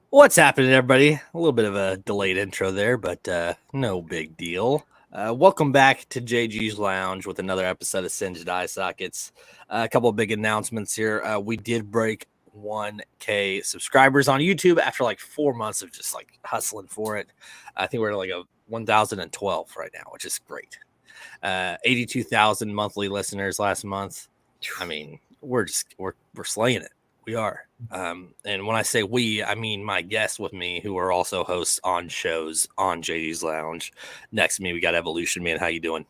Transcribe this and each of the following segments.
What's happening, everybody? A little bit of a delayed intro there, but no big deal. Welcome back to JG's Lounge with another episode of Singed Eye Sockets. A couple of big announcements here. We did break 1K subscribers on YouTube after like 4 months of just like hustling for it. I think we're at like a 1,012 right now, which is great. 82,000 monthly listeners last month. I mean, we're slaying it. We are. And when I say we, I mean my guests with me who are also hosts on shows on JG's Lounge. Next to me, we got Evolution. Man, how you doing?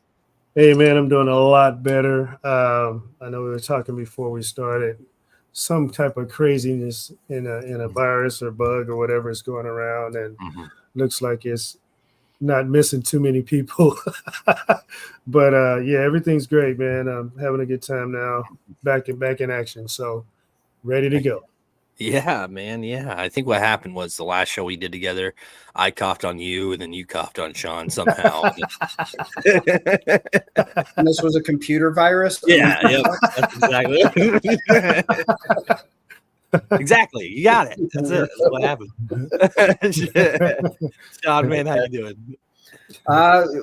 Hey, man, I'm doing a lot better. I know we were talking before we started. Some type of craziness in a virus or bug or whatever is going around, and looks like it's not missing too many people. But yeah, everything's great, man. I'm having a good time now. Back in action. So ready to go. Yeah, man. Yeah. I think what happened was the last show we did together, I coughed on you and then you coughed on Sean somehow. And this was a computer virus? Yeah, yep, that's exactly. Exactly. You got it. That's it. That's what happened. Sean, man, how you doing?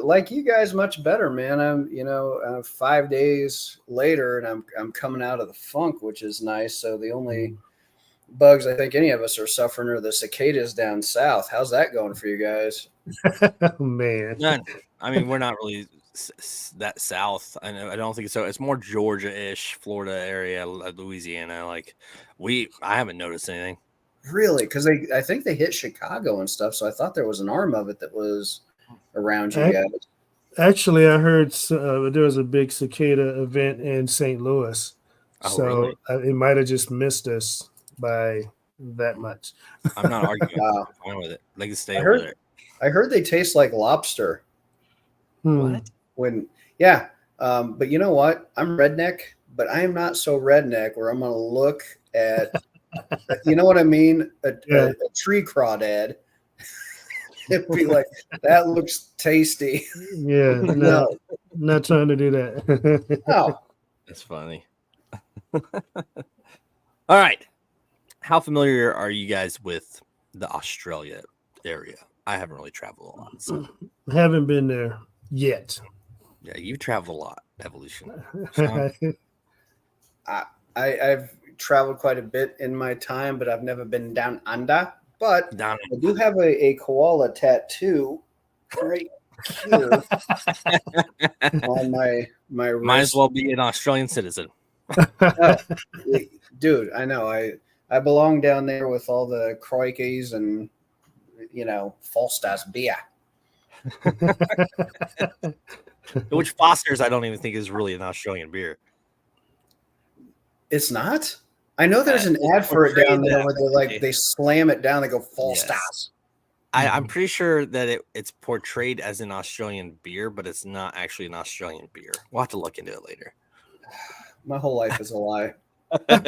Like you guys, much better, man. I'm 5 days later and I'm coming out of the funk, which is nice. So the only bugs I think any of us are suffering are the cicadas down south. How's that going for you guys? Man, None. I mean, we're not really that south. I don't think so. It's more Georgia-ish, Florida area, Louisiana. Like I haven't noticed anything. Really? Because I think they hit Chicago and stuff. So I thought there was an arm of it that was around you guys. Actually, I heard there was a big cicada event in St. Louis. Oh, so really? It might have just missed us by that much. I'm not arguing. I'm fine with it. They can stay over there. I heard they taste like lobster. What? But you know what? I'm redneck, but I am not so redneck where I'm going to look at, you know what I mean? A tree crawdad. It'd be like, that looks tasty. Yeah, no, not trying to do that. No. That's funny. All right. How familiar are you guys with the Australia area? I haven't really traveled a lot. So. Haven't been there yet. Yeah, you traveled a lot, Evolution. I've traveled quite a bit in my time, but I've never been down under. But I do have a koala tattoo right here on my wrist. Might as well be an Australian citizen. Dude, I know. I belong down there with all the crikey's and, Falstaff's beer. Which Foster's I don't even think is really an Australian beer. It's not? I know there's an ad for it down there where they slam it down. They go Falstaff's. I'm pretty sure that it's portrayed as an Australian beer, but it's not actually an Australian beer. We'll have to look into it later. My whole life is a lie. I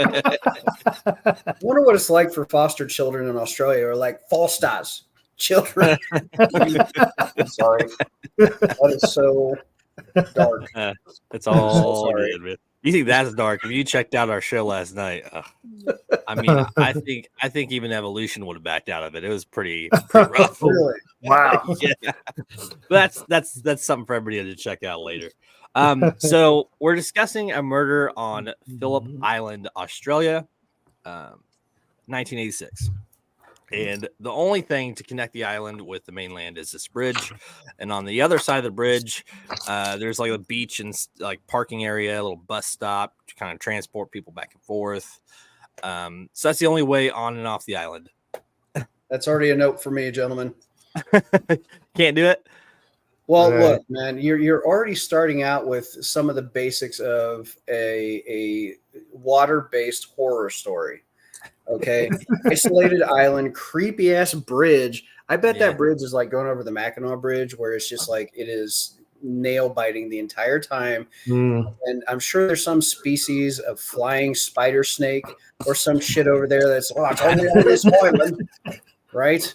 wonder what it's like for foster children in Australia, or like Falstaff's children. I'm sorry. That is so dark. It's all good, man. You think that's dark? If you checked out our show last night, I mean, I think even Evolution would have backed out of it. It was pretty rough. Really? Wow. Yeah. That's something for everybody to check out later. So we're discussing a murder on Phillipe Island, Australia, 1986. And the only thing to connect the island with the mainland is this bridge. And on the other side of the bridge, there's like a beach and like parking area, a little bus stop to kind of transport people back and forth. So that's the only way on and off the island. That's already a note for me, gentlemen. Can't do it? Well, look, man, you're already starting out with some of the basics of a water-based horror story. Okay, isolated island, creepy ass bridge. I bet that bridge is like going over the Mackinac Bridge, where it's just like it is nail biting the entire time. Mm. And I'm sure there's some species of flying spider snake or some shit over there that's it's only on this island, right?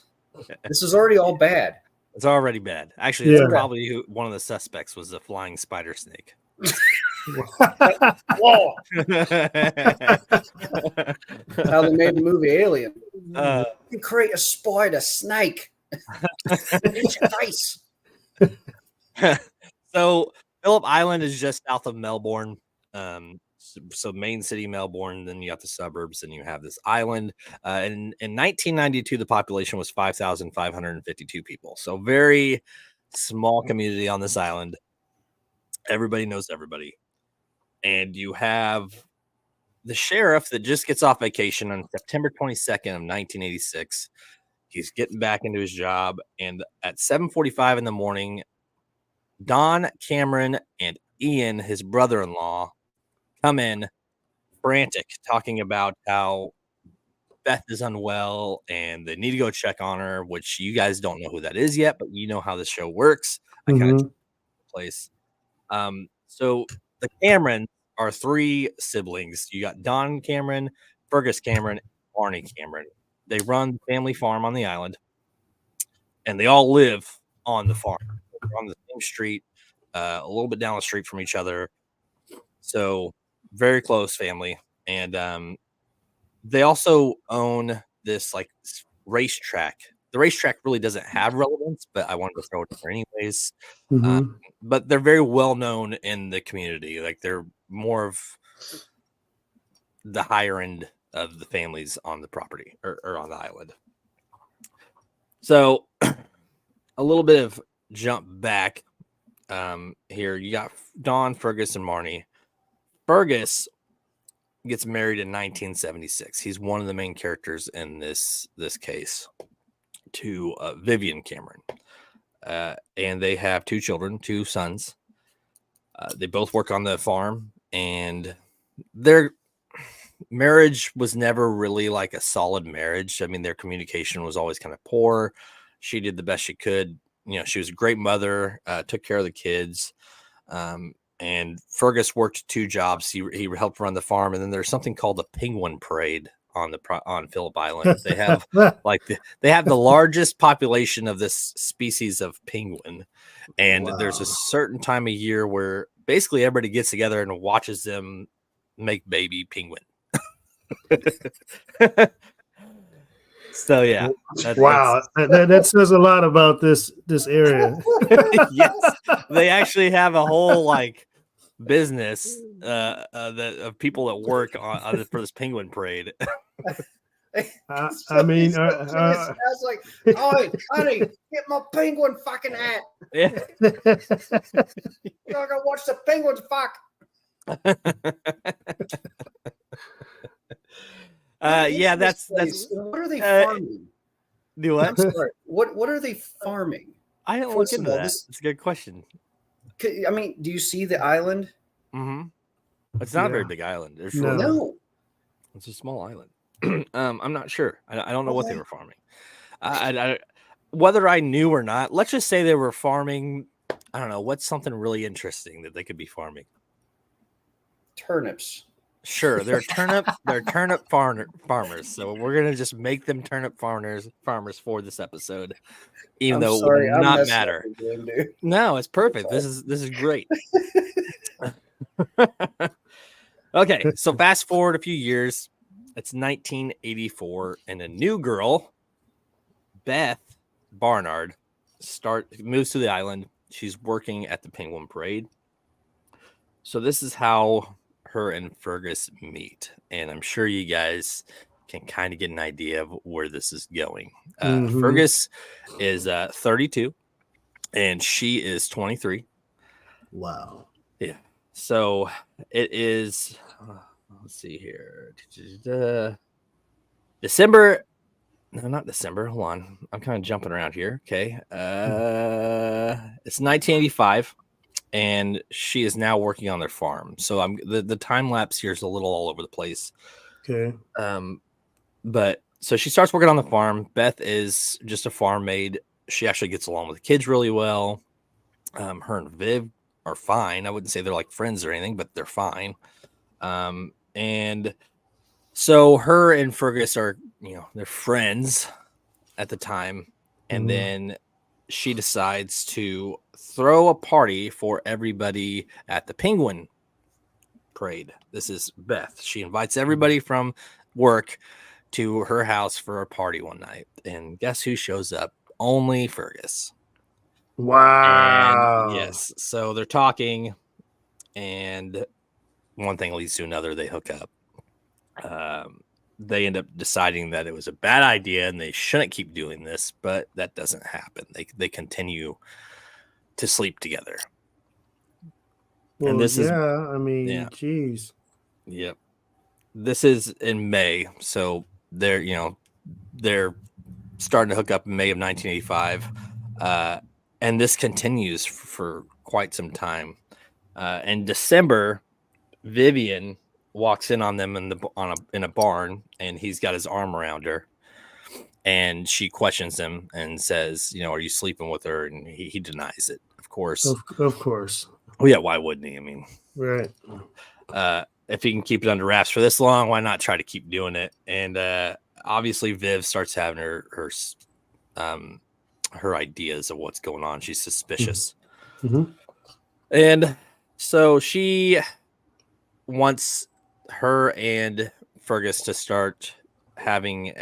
This is already all bad. It's already bad. Actually, it's probably one of the suspects was a flying spider snake. Whoa! How they made the movie Alien. You can create a spider snake. It's your face. So Phillip Island is just south of Melbourne. So main city Melbourne, then you got the suburbs, and you have this island. In 1992, the population was 5,552 people. So very small community on this island. Everybody knows everybody. And you have the sheriff that just gets off vacation on September 22nd of 1986. He's getting back into his job, and at 7:45 in the morning, Don, Cameron, and Ian, his brother-in-law, come in frantic, talking about how Beth is unwell and they need to go check on her, which you guys don't know who that is yet, but you know how the show works. I kind of place. So the Camerons are three siblings. You got Don Cameron, Fergus Cameron, and Barney Cameron. They run the family farm on the island, and they all live on the farm. They're on the same street, a little bit down the street from each other. So very close family. And they also own this like racetrack. The racetrack really doesn't have relevance, but I wanted to throw it in there anyways. But they're very well known in the community. Like they're more of the higher end of the families on the property or on the island. So a little bit of jump back here. You got Don, Fergus, and Marnie. Fergus gets married in 1976. He's one of the main characters in this case to Vivienne Cameron. And they have two children, two sons. They both work on the farm, and their marriage was never really like a solid marriage. I mean, their communication was always kind of poor. She did the best she could. You know, she was a great mother, took care of the kids. And Fergus worked two jobs. He helped run the farm, and then there's something called the Penguin Parade on Phillip Island. They have they have the largest population of this species of penguin, and there's a certain time of year where basically everybody gets together and watches them make baby penguin. So yeah, that says a lot about this area. Yes, they actually have a whole like business of people that work on for this penguin parade. I mean, I was like, "Oh, honey, get my penguin fucking hat." Yeah, you're not gonna watch the penguins fuck. Yeah, that's. What are they farming? Do what? I'm sorry. What are they farming? I didn't look into that. It's a good question. I mean, do you see the island? Mm-hmm. It's not a very big island. There's no. It's a small island. I'm not sure. I don't know what they were farming. I whether I knew or not. Let's just say they were farming. I don't know. What's something really interesting that they could be farming? Turnips. Sure, they're turnip farmers. So we're gonna just make them turnip farmers for this episode, even though it would not matter. No, it's perfect. This is great. Okay, so fast forward a few years. It's 1984, and a new girl, Beth Barnard, moves to the island. She's working at the Penguin Parade. So this is how her and Fergus meet, and I'm sure you guys can kind of get an idea of where this is going. Fergus is 32, and she is 23. Wow. Yeah. So it is. Let's see here. December. No, not December. Hold on. I'm kind of jumping around here. Okay. It's 1985. And she is now working on their farm. So the time lapse here is a little all over the place. Okay. But so she starts working on the farm. Beth is just a farm maid. She actually gets along with the kids really well. Her and Viv are fine. I wouldn't say they're like friends or anything, but they're fine. And so her and Fergus are, they're friends at the time. And then she decides to throw a party for everybody at the Penguin Parade. This is Beth. She invites everybody from work to her house for a party one night. And guess who shows up? Only Fergus. Wow. And yes, so they're talking, and one thing leads to another. They hook up. They end up deciding that it was a bad idea and they shouldn't keep doing this, but that doesn't happen. They continue to sleep together. Well, and this is geez. Yep. This is in May, so they're starting to hook up in May of 1985, and this continues for quite some time. In December, Vivienne walks in on them in a barn, and he's got his arm around her, and she questions him and says, "Are you sleeping with her?" And he denies it, of course. Of course. Well, yeah, why wouldn't he? I mean, right. If he can keep it under wraps for this long, why not try to keep doing it? And obviously, Viv starts having her ideas of what's going on. She's suspicious, and so she wants her and Fergus to start having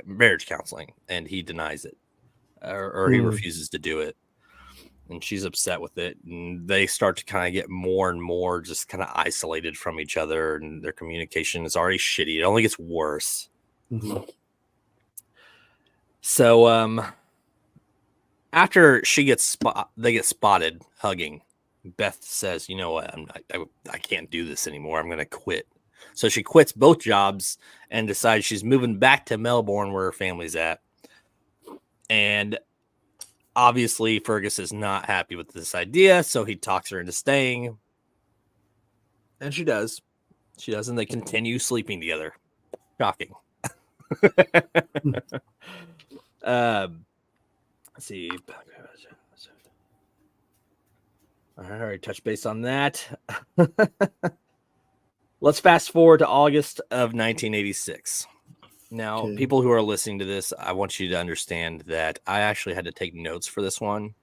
marriage counseling, and he denies it, or he refuses to do it. And she's upset with it, and they start to kind of get more and more just kind of isolated from each other, and their communication is already shitty. It only gets worse. So after they get spotted hugging, Beth says, "You know what? I can't do this anymore. I'm going to quit." So she quits both jobs and decides she's moving back to Melbourne, where her family's at. And obviously, Fergus is not happy with this idea, so he talks her into staying. And she does. She does, and they continue sleeping together. Shocking. Let's see. All right, I already touched base on that. Let's fast forward to August of 1986. Now, people who are listening to this, I want you to understand that I actually had to take notes for this one.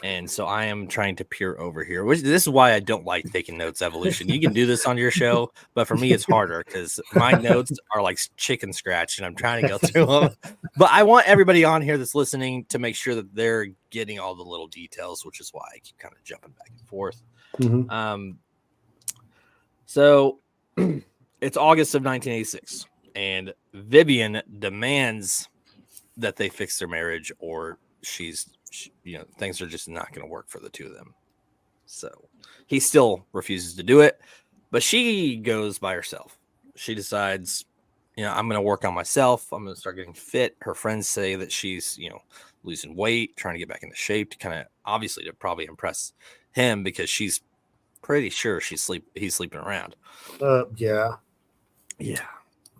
And so I am trying to peer over here. This is why I don't like taking notes, Evolution. You can do this on your show, but for me, it's harder because my notes are like chicken scratch, and I'm trying to go through them. But I want everybody on here that's listening to make sure that they're getting all the little details, which is why I keep kind of jumping back and forth. So it's August of 1986. And Vivienne demands that they fix their marriage, or things are just not going to work for the two of them. So he still refuses to do it, but she goes by herself. She decides, I'm going to work on myself. I'm going to start getting fit. Her friends say that she's, losing weight, trying to get back into shape to kind of obviously to probably impress him, because she's pretty sure he's sleeping around. Yeah.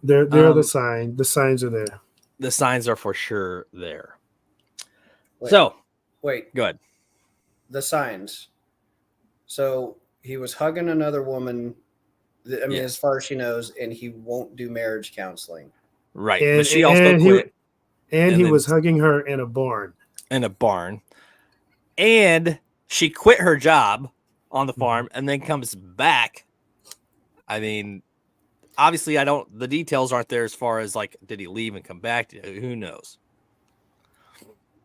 There are the signs. The signs are there. The signs are for sure there. Wait, go ahead. The signs. So he was hugging another woman. As far as she knows, and he won't do marriage counseling. Right, but she also quit. And he was hugging her in a barn. And she quit her job on the farm and then comes back. I mean, obviously, the details aren't there as far as like, did he leave and come back? Who knows?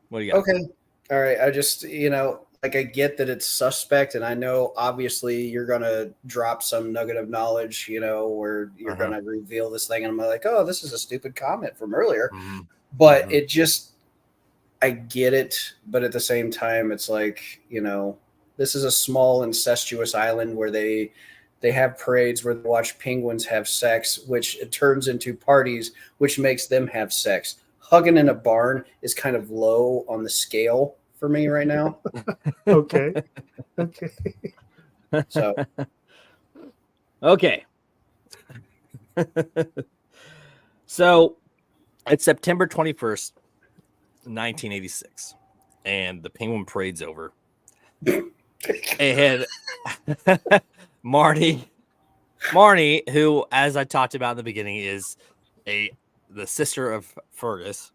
What do you got? Okay. All right. I just, I get that it's suspect, and I know obviously you're going to drop some nugget of knowledge, where you're going to reveal this thing. And I'm like, oh, this is a stupid comment from earlier. But it just, I get it. But at the same time, it's like, this is a small incestuous island where they have parades where they watch penguins have sex, which it turns into parties, which makes them have sex. Hugging in a barn is kind of low on the scale for me right now. Okay. So. Okay. So it's September 21st, 1986, and the Penguin Parade's over. And Marnie, who, as I talked about in the beginning, is the sister of Fergus,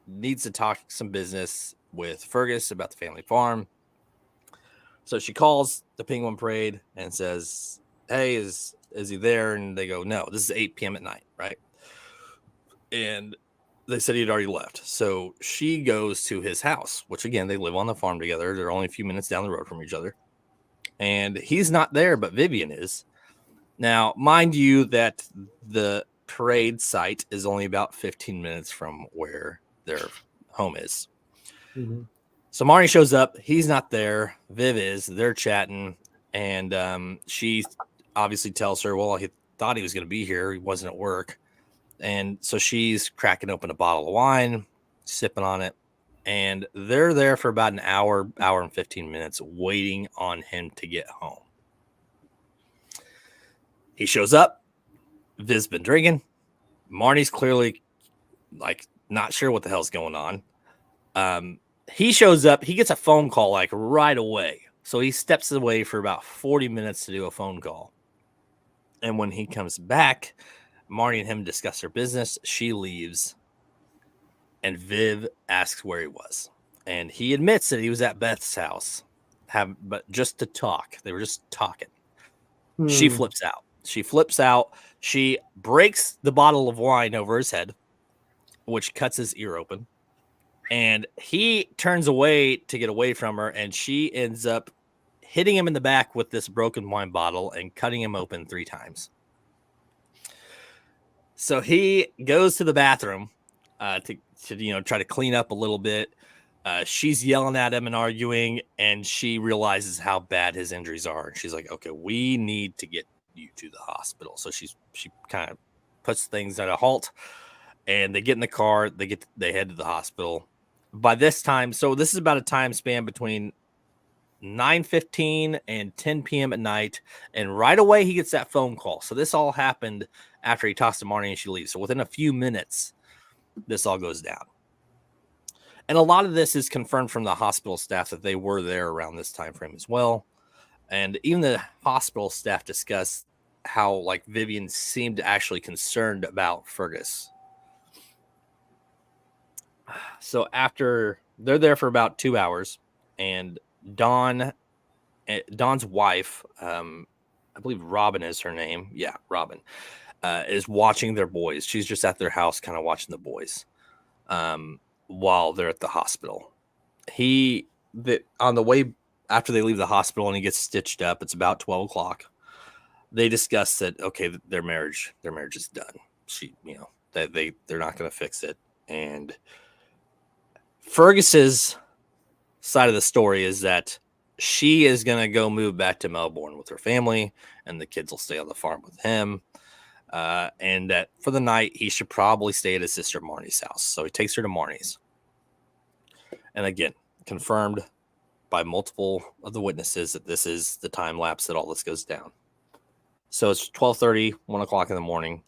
needs to talk some business with Fergus about the family farm. So she calls the Penguin Parade and says, "Hey, is he there?" And they go, "No, this is 8 p.m. at night, right?" And they said he'd already left. So she goes to his house, which again, they live on the farm together. They're only a few minutes down the road from each other. And he's not there, but Vivienne is. Now, mind you that the parade site is only about 15 minutes from where their home is. Mm-hmm. So Marnie shows up. He's not there. Viv is. They're chatting. And she obviously tells her, well, he thought he was going to be here. He wasn't at work. And so she's cracking open a bottle of wine, sipping on it. And they're there for about an hour and 15 minutes waiting on him to get home. He shows up. Viv's been drinking. Marnie's clearly like not sure what the hell's going on. He shows up. He gets a phone call like right away. So he steps away for about 40 minutes to do a phone call. And when he comes back, Marnie and him discuss their business. She leaves. And Viv asks where he was. And he admits that he was at Beth's house. But just to talk. They were just talking. She flips out. She breaks the bottle of wine over his head, which cuts his ear open. And he turns away to get away from her. And she ends up hitting him in the back with this broken wine bottle and cutting him open 3 times. So he goes to the bathroom to try to clean up a little bit. She's yelling at him and arguing, and she realizes how bad his injuries are. She's like, okay, we need to get you to the hospital. So she kind of puts things at a halt, and they get in the car. They head to the hospital. By this time, so this is about a time span between 9:15 and 10 p.m. at night, and right away he gets that phone call. So this all happened after he talks to Marnie and she leaves. So within a few minutes, this all goes down. And a lot of this is confirmed from the hospital staff that they were there around this time frame as well. And even the hospital staff discussed how like Vivienne seemed actually concerned about Fergus. So after they're there for about 2 hours, and Dawn's wife, I believe Robin is her name. Yeah, Robin is watching their boys. She's just at their house kind of watching the boys while they're at the hospital. On the way after they leave the hospital and he gets stitched up, it's about 12 o'clock. They discuss that, okay, their marriage is done. They're not going to fix it. And Fergus's side of the story is that she is going to go move back to Melbourne with her family, and the kids will stay on the farm with him. And that for the night, he should probably stay at his sister Marnie's house. So he takes her to Marnie's. And again, confirmed by multiple of the witnesses that this is the time lapse that all this goes down. So it's 12:30, 1 o'clock in the morning.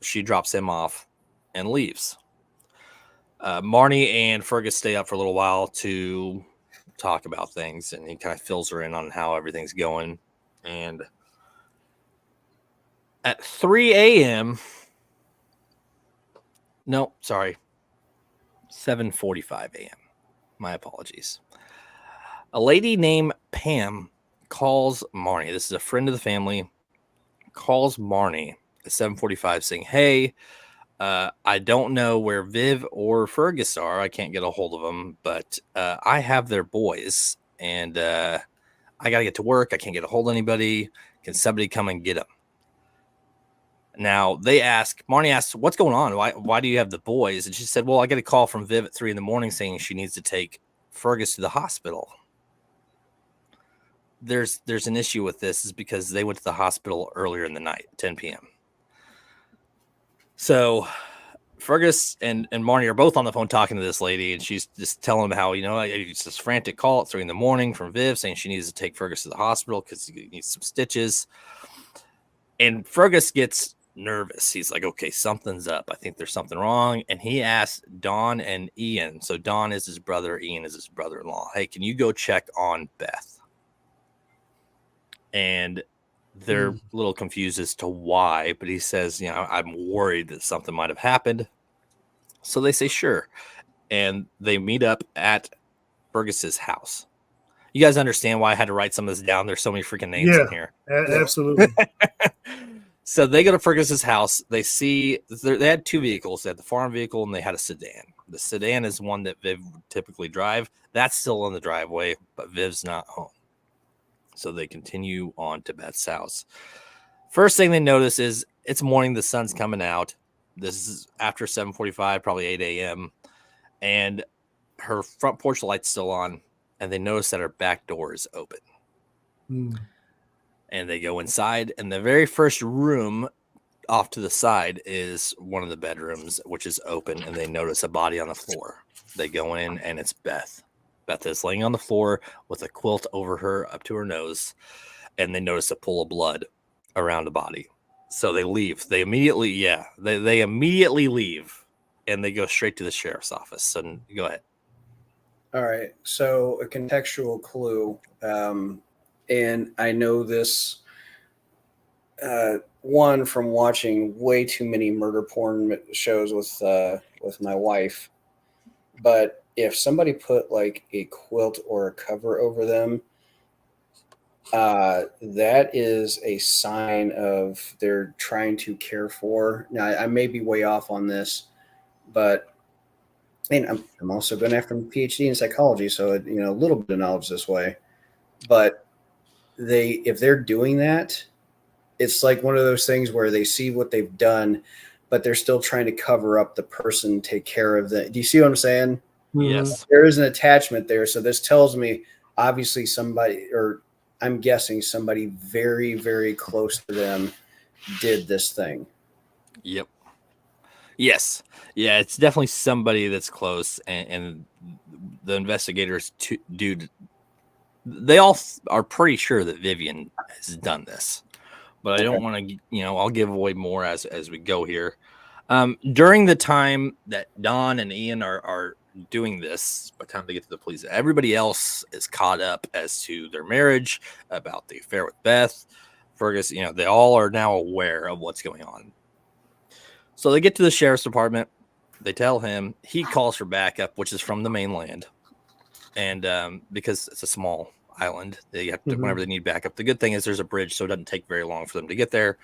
She drops him off and leaves. Marnie and Fergus stay up for a little while to talk about things, and he kind of fills her in on how everything's going. And at 3 a.m. No, sorry. 7:45 a.m. My apologies. A lady named Pam calls Marnie. This is a friend of the family. Calls Marnie at 7:45 saying, hey, I don't know where Viv or Fergus are. I can't get a hold of them, but I have their boys, and I got to get to work. I can't get a hold of anybody. Can somebody come and get them? Now, Marnie asks, what's going on? Why do you have the boys? And she said, well, I get a call from Viv at 3 a.m. saying she needs to take Fergus to the hospital. There's an issue with this is because they went to the hospital earlier in the night, 10 p.m. So Fergus and Marnie are both on the phone talking to this lady, and she's just telling them how, it's this frantic call at 3 a.m. from Viv saying she needs to take Fergus to the hospital because he needs some stitches. And Fergus gets nervous. He's like, okay, something's up. I think there's something wrong. And he asked Don and Ian. So Don is his brother. Ian is his brother-in-law. Hey, can you go check on Beth? And they're a little confused as to why, but he says, you know, I'm worried that something might have happened. So they say, sure. And they meet up at Fergus's house. You guys understand why I had to write some of this down? There's so many freaking names in here. Absolutely. So they go to Fergus's house. They see they had two vehicles. They had the farm vehicle and they had a sedan. The sedan is one that Viv would typically drive. That's still in the driveway, but Viv's not home. So they continue on to Beth's house. First thing they notice is it's morning. The sun's coming out. This is after 7:45, probably 8 a.m. And her front porch light's still on. And they notice that her back door is open. And they go inside. And the very first room off to the side is one of the bedrooms, which is open. And they notice a body on the floor. They go in and it's Beth. Beth is laying on the floor with a quilt over her up to her nose. And they notice a pool of blood around the body. So they leave. They immediately leave. And they go straight to the sheriff's office. So go ahead. All right. So a contextual clue. And I know this one from watching way too many murder porn shows with my wife. But if somebody put like a quilt or a cover over them, that is a sign of they're trying to care for. Now, I may be way off on this, but and I'm also going after a PhD in psychology, so a little bit of knowledge this way. But if they're doing that, it's like one of those things where they see what they've done, but they're still trying to cover up the person, take care of the. Do you see what I'm saying? Yes. There is an attachment there. So this tells me obviously somebody, or I'm guessing somebody very, very close to them did this thing. Yep. Yes. Yeah, it's definitely somebody that's close, and the investigators they all are pretty sure that Vivienne has done this. But I don't want to, I'll give away more as we go here. During the time that Don and Ian are doing this, by the time they get to the police, everybody else is caught up as to their marriage, about the affair with Beth. Fergus, they all are now aware of what's going on. So they get to the sheriff's department. They tell him. He calls for backup, which is from the mainland. And because it's a small island, they have to, whenever they need backup. The good thing is there's a bridge, so it doesn't take very long for them to get there.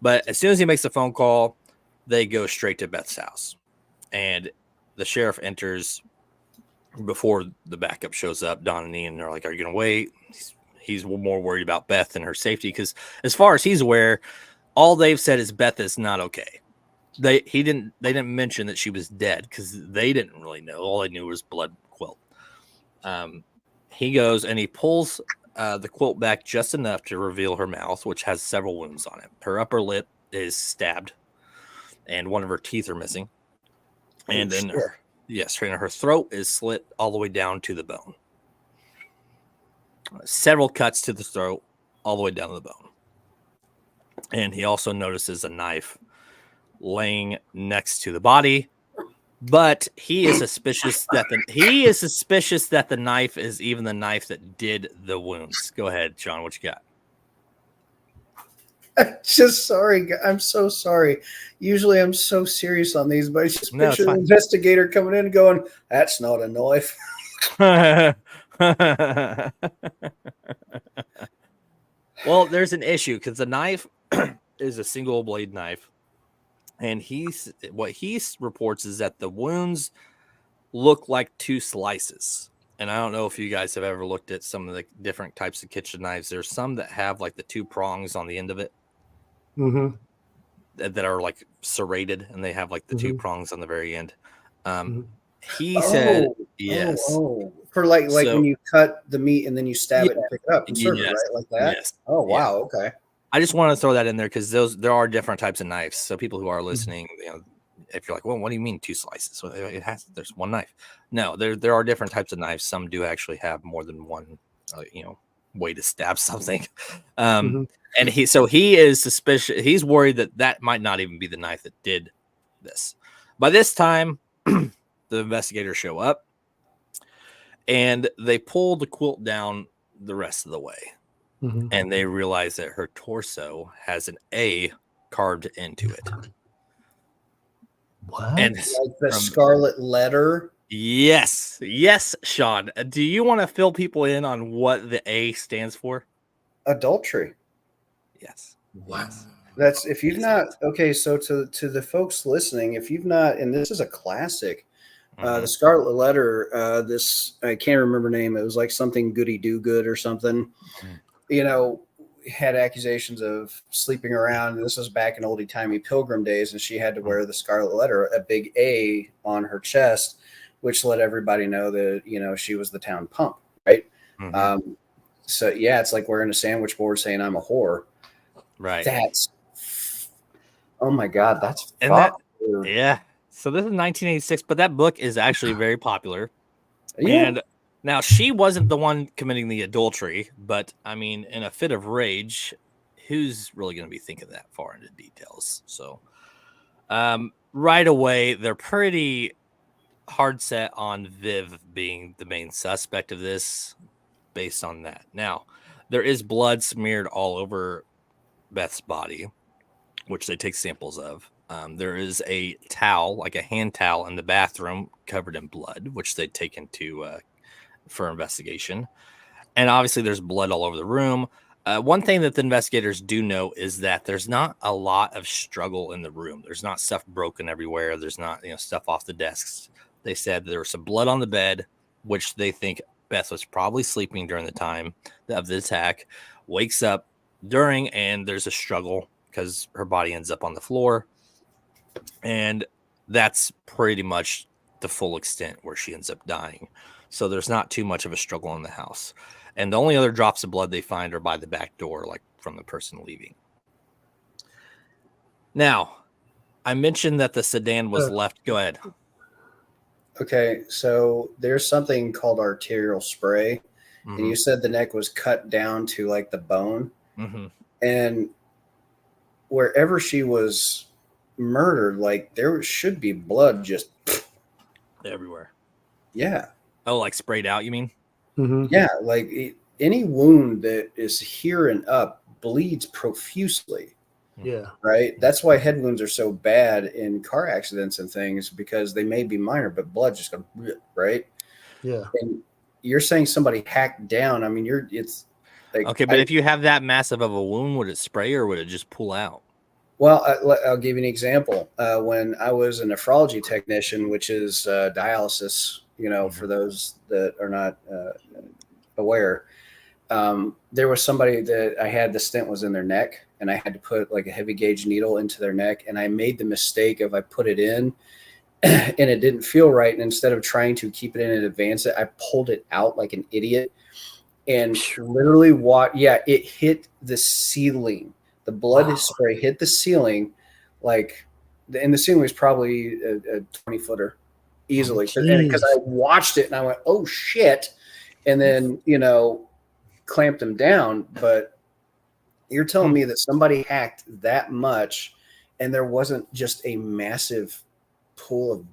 But as soon as he makes a phone call, they go straight to Beth's house. And the sheriff enters before the backup shows up. Don and Ian are like, are you going to wait? He's more worried about Beth and her safety because as far as he's aware, all they've said is Beth is not okay. They didn't mention that she was dead because they didn't really know. All they knew was blood quilt. He goes and he pulls the quilt back just enough to reveal her mouth, which has several wounds on it. Her upper lip is stabbed, and one of her teeth are missing. And then her throat is slit all the way down to the bone. Several cuts to the throat, all the way down to the bone. And he also notices a knife laying next to the body, but he is suspicious that the knife is even the knife that did the wounds. Go ahead, Sean. What you got? I'm so sorry. Usually I'm so serious on these, but I just picture the investigator coming in and going, "That's not a knife." Well, there's an issue because the knife is a single blade knife. And what he reports is that the wounds look like two slices. And I don't know if you guys have ever looked at some of the different types of kitchen knives. There's some that have like the two prongs on the end of it that are like serrated, and they have like the two prongs on the very end. He said, yes. For like when you cut the meat and then you stab it and pick it up and serve it, right? Like that? Yes. Oh, wow. Yeah. Okay. I just want to throw that in there because there are different types of knives. So people who are listening, if you're like, well, what do you mean two slices? Well, there's one knife. No, there are different types of knives. Some do actually have more than one, way to stab something. And he is suspicious. He's worried that might not even be the knife that did this. By this time, the investigators show up and they pull the quilt down the rest of the way. Mhm. And they realize that her torso has an A carved into it. What? And Like the scarlet letter. yes, Sean. Do you want to fill people in on what the A stands for? Adultery. Yes. Wow. That's if you've Yes, not okay. So to the folks listening, if you've not, and this is a classic, the Scarlet Letter. This I can't remember name. It was like something Goody Do Good or something. You know, had accusations of sleeping around. And this was back in oldie timey Pilgrim days, and she had to wear the Scarlet Letter, a big A on her chest, which let everybody know that she was the town pump, right? Mm-hmm. So yeah, it's like wearing a sandwich board saying I'm a whore. Right. That's oh my god, that's and that yeah. So this is 1986, but that book is actually very popular. Yeah. And now she wasn't the one committing the adultery, but I mean, in a fit of rage, who's really going to be thinking that far into details? So, right away, they're pretty hard set on Viv being the main suspect of this, based on that. Now, there is blood smeared all over Beth's body, which they take samples of. There is a towel, like a hand towel, in the bathroom covered in blood, which they take into for investigation. And obviously, there's blood all over the room. One thing that the investigators do know is that there's not a lot of struggle in the room. There's not stuff broken everywhere. There's not stuff off the desks. They said there was some blood on the bed, which they think Beth was probably sleeping during the time of the attack. Wakes up during, and there's a struggle because her body ends up on the floor. And that's pretty much the full extent where she ends up dying. So there's not too much of a struggle in the house. And the only other drops of blood they find are by the back door, like from the person leaving. Now, I mentioned that the sedan was left. Go ahead. Okay, so there's something called arterial spray. Mm-hmm. And you said the neck was cut down to like the bone. Mm-hmm. And wherever she was murdered, like there should be blood just everywhere. Yeah. Oh, like sprayed out, you mean? Mm-hmm. Yeah, like any wound that is here and up bleeds profusely. Yeah. Right. That's why head wounds are so bad in car accidents and things, because they may be minor, but blood just goes right. Yeah. And you're saying somebody hacked down. I mean, it's like, okay, but if you have that massive of a wound, would it spray or would it just pull out? Well, I'll give you an example. When I was a nephrology technician, which is dialysis, for those that are not aware, there was somebody that I had, the stent was in their neck, and I had to put like a heavy gauge needle into their neck. And I made the mistake of I put it in and it didn't feel right. And instead of trying to keep it in and advance it, I pulled it out like an idiot and literally it hit the ceiling. The blood spray hit the ceiling, and the ceiling was probably a 20-footer easily. Because I watched it and I went, oh shit. And then, clamped them down. But you're telling me that somebody hacked that much and there wasn't just a massive pool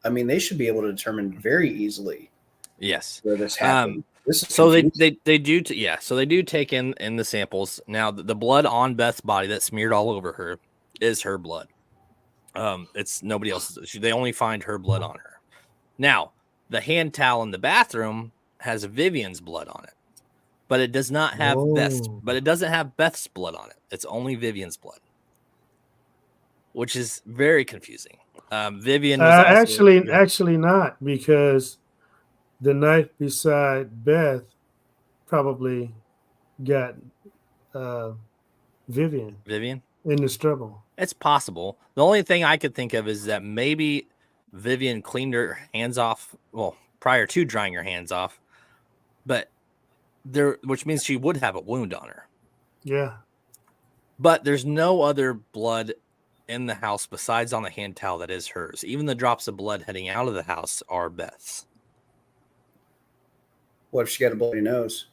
of, they should be able to determine very easily. Yes. Where this happened. So they do so they do take in the samples. Now the blood on Beth's body that's smeared all over her is her blood. It's nobody else's. They only find her blood on her. Now the hand towel in the bathroom has Vivienne's blood on it, but it does not have Beth's. But it doesn't have Beth's blood on it. It's only Vivienne's blood, which is very confusing. Vivienne was actually not, because the knife beside Beth probably got Vivienne in the struggle. It's possible. The only thing I could think of is that maybe Vivienne cleaned her hands off, prior to drying her hands off, which means she would have a wound on her. Yeah. But there's no other blood in the house besides on the hand towel that is hers. Even the drops of blood heading out of the house are Beth's. What if she got a bloody nose?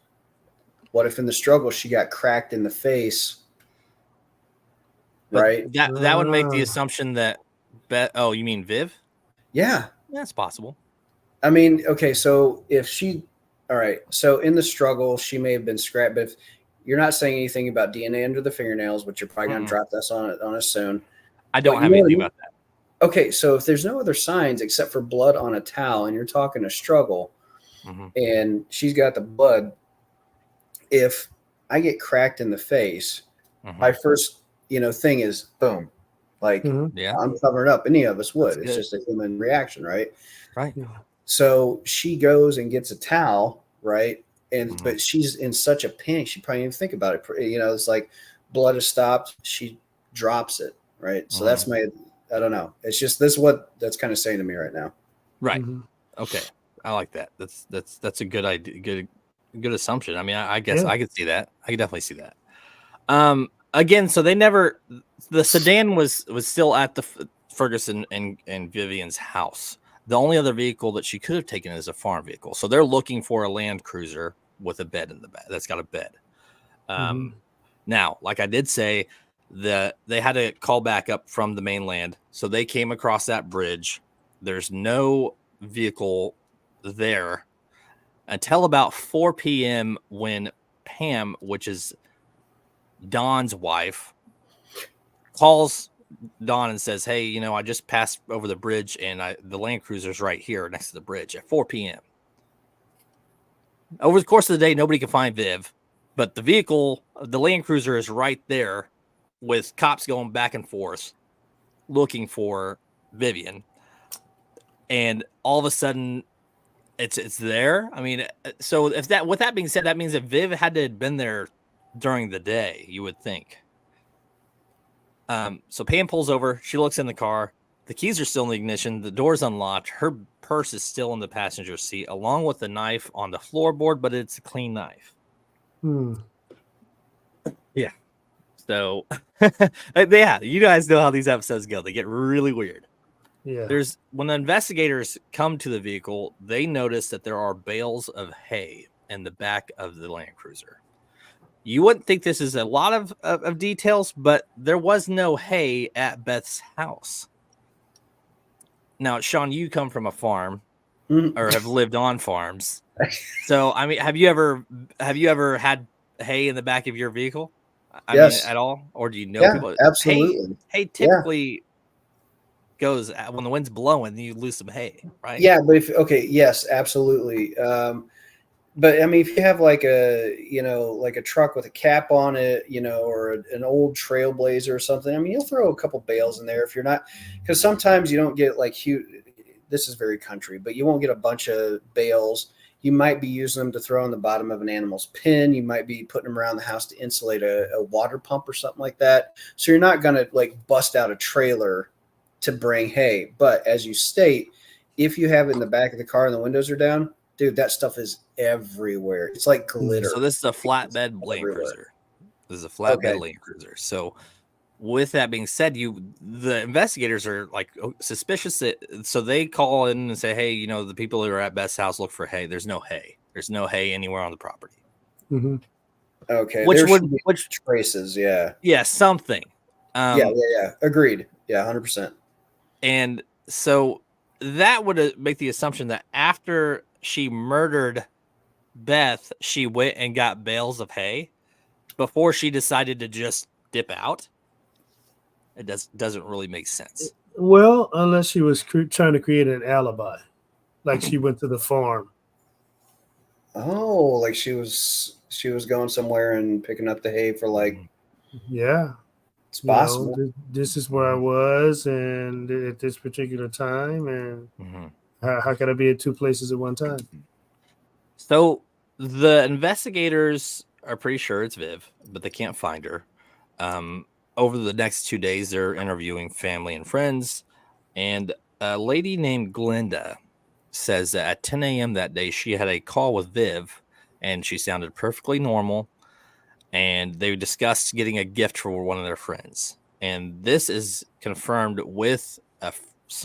What if in the struggle she got cracked in the face But right? that would make the assumption that Beth. Oh, you mean Viv? Yeah. That's possible. I mean, okay, so if she, all right, so in the struggle, she may have been scrapped, but if you're not saying anything about DNA under the fingernails, which you're probably going to drop this on us soon. I don't have anything about that. Okay, so if there's no other signs except for blood on a towel, and you're talking a struggle, and she's got the blood, if I get cracked in the face, my first, thing is boom, like I'm covering up. Any of us would. It's just a human reaction, right? Right. So she goes and gets a towel, right? And but she's in such a panic, she probably didn't even think about it. It's like blood has stopped. She drops it, right? So that's I don't know. It's just this is what that's kind of saying to me right now. Right. Okay. I like that. That's a good idea. Good assumption. I mean, I guess I could see that. I could definitely see that. Again, so the sedan was still at the Ferguson and Vivienne's house. The only other vehicle that she could have taken is a farm vehicle. So they're looking for a Land Cruiser with a bed in the back. That's got a bed. Now, like I did say, they had to call back up from the mainland. So they came across that bridge. There's no vehicle there until about 4 p.m. when Pam, which is Don's wife, calls Don and says, hey, I just passed over the bridge and the Land Cruiser's right here next to the bridge at 4 p.m. Over the course of the day, nobody can find Viv, but the vehicle, the Land Cruiser, is right there with cops going back and forth looking for Vivienne. And all of a sudden it's there. I mean, so with that being said, that means that Viv had to have been there during the day, you would think. So Pam pulls over. She looks in the car. The keys are still in the ignition. The door's unlocked. Her purse is still in the passenger seat, along with the knife on the floorboard, but it's a clean knife. Yeah. So, yeah, you guys know how these episodes go. They get really weird. Yeah. When the investigators come to the vehicle, they notice that there are bales of hay in the back of the Land Cruiser. You wouldn't think this is a lot of details, but there was no hay at Beth's house. Now, Sean, you come from a farm or have lived on farms. So, I mean, have you ever had hay in the back of your vehicle? I mean, at all? Or do you know people? Absolutely. Hay typically goes when the wind's blowing, you lose some hay, right? Yeah, but yes, absolutely. But I mean, if you have like a truck with a cap on it, or an old Trailblazer or something, I mean, you'll throw a couple bales in there if you're not, because sometimes you don't get like huge. This is very country, but you won't get a bunch of bales. You might be using them to throw in the bottom of an animal's pen. You might be putting them around the house to insulate a water pump or something like that. So you're not going to like bust out a trailer to bring hay. But as you state, if you have it in the back of the car and the windows are down, dude, that stuff is everywhere. It's like glitter. So this is a flatbed Land Cruiser. This is a flatbed Land Cruiser. So with that being said, the investigators are like suspicious. So they call in and say, hey, the people who are at Beth's house look for hay. There's no hay. There's no hay anywhere on the property. Okay. Which traces. Yeah. Yeah. Something. Yeah. Agreed. Yeah. 100%. And so that would make the assumption that after she murdered Beth, she went and got bales of hay before she decided to just dip out. It doesn't really make sense. Well, unless she was trying to create an alibi, like she went to the farm. Oh, like she was going somewhere and picking up the hay for like. Yeah, it's possible. This is where I was, and at this particular time, and how can I be at two places at one time? So the investigators are pretty sure it's Viv, but they can't find her. Over the next 2 days, they're interviewing family and friends, and a lady named Glenda says that at 10 a.m. that day, she had a call with Viv, and she sounded perfectly normal, and they discussed getting a gift for one of their friends. And this is confirmed with a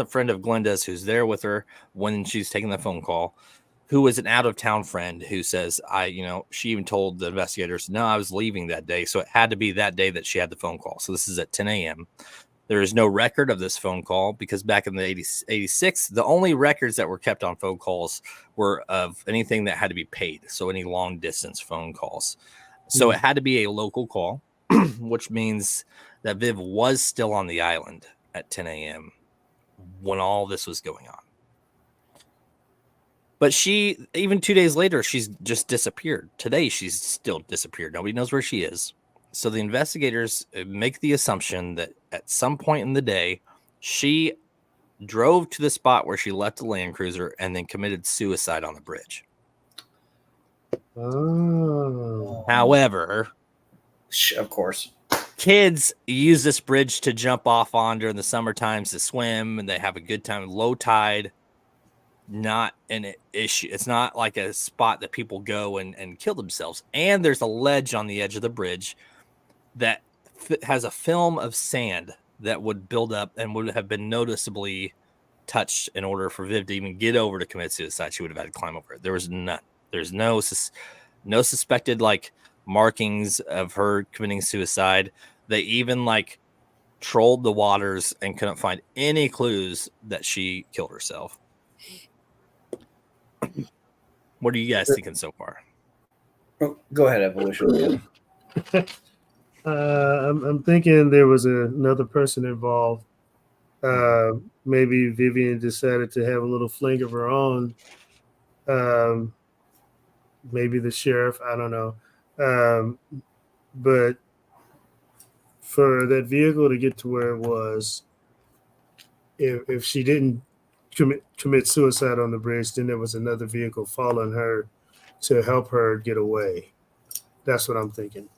friend of Glenda's who's there with her when she's taking the phone call. who was an out-of-town friend who says, she even told the investigators, no, I was leaving that day. So it had to be that day that she had the phone call. So this is at 10 a.m. There is no record of this phone call because back in the 86, the only records that were kept on phone calls were of anything that had to be paid. So any long distance phone calls. So it had to be a local call, which means that Viv was still on the island at 10 a.m. when all this was going on. But she, even 2 days later, she's just disappeared. Today, she's still disappeared. Nobody knows where she is. So the investigators make the assumption that at some point in the day, she drove to the spot where she left the Land Cruiser and then committed suicide on the bridge. Oh. However, of course, kids use this bridge to jump off on during the summer times to swim, and they have a good time. Low tide, not an issue. It's not like a spot that people go and kill themselves. And there's a ledge on the edge of the bridge that has a film of sand that would build up and would have been noticeably touched in order for Viv to even get over to commit suicide. She would have had to climb over it. There was none. There's no suspected like markings of her committing suicide. They even like trolled the waters and couldn't find any clues that she killed herself. What are you guys thinking so far? Oh, go ahead, Evolution. I'm thinking there was another person involved. Maybe Vivienne decided to have a little fling of her own. Maybe the sheriff, I don't know. But for that vehicle to get to where it was, if she didn't commit suicide on the bridge, then there was another vehicle following her to help her get away. That's what I'm thinking.